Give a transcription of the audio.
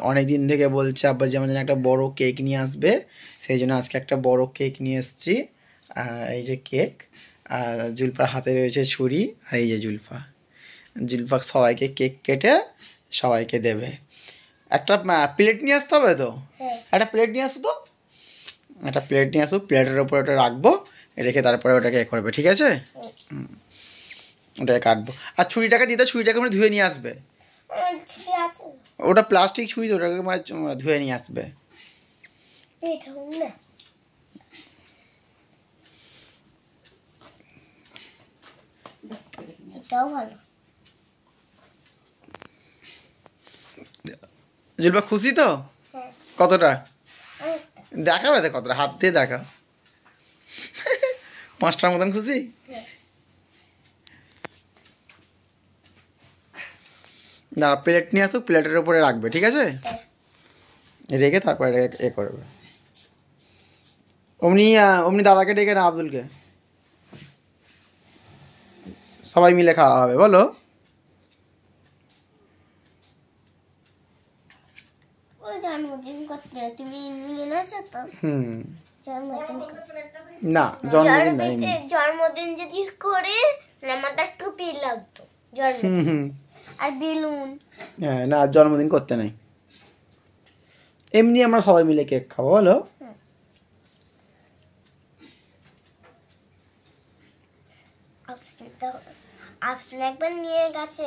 অনেক দিন থেকে বলছে আব্বা যেমন যেন একটা বড় কেক নিয়ে আসবে, সেই জন্য আজকে একটা বড় কেক নিয়ে এসেছি। এই যে কেক, জুলফার হাতে রয়েছে ছুরি, আর এই যে জুলফা সবাইকে কেক কেটে সবাইকে দেবে। একটা প্লেট নিয়ে আসতে হবে তো, একটা প্লেট নিয়ে আসো তো, একটা প্লেট নিয়ে আসো, প্লেটের ওপর ওটা রাখবো, রেখে তারপরে ওটাকে এ করবে, ঠিক আছে? ওটাকে কাটবো। আর ছুরিটাকে দিতে, ছুরিটাকে মানে ধুয়ে নিয়ে আসবে। ওটা প্লাস্টিক ছুরি, ওটাকে ধুয়ে নিয়ে আসবে। জুলফা খুশি তো? কতটা দেখাবে তো, কতটা হাত দিয়ে দেখা, 5টার মতন খুশি? না, প্লেট নিয়ে আসুক, প্লেটের উপরে রাখবে, ঠিক আছে? রেখে তারপরে এ করবে। অমনি দাদাকে ডেকে না, আব্দুলকে, সবাই মিলে খাওয়া হবে, বলো। না, জন্মদিন যদি করে আমাদের টুপি লাগতো, আর বেলুন। হ্যাঁ, না জন্মদিন করতে নাই, এমনি আমরা সবাই মিলে কেক খাবো, বলো। আপনি একবার নিয়ে গেছে।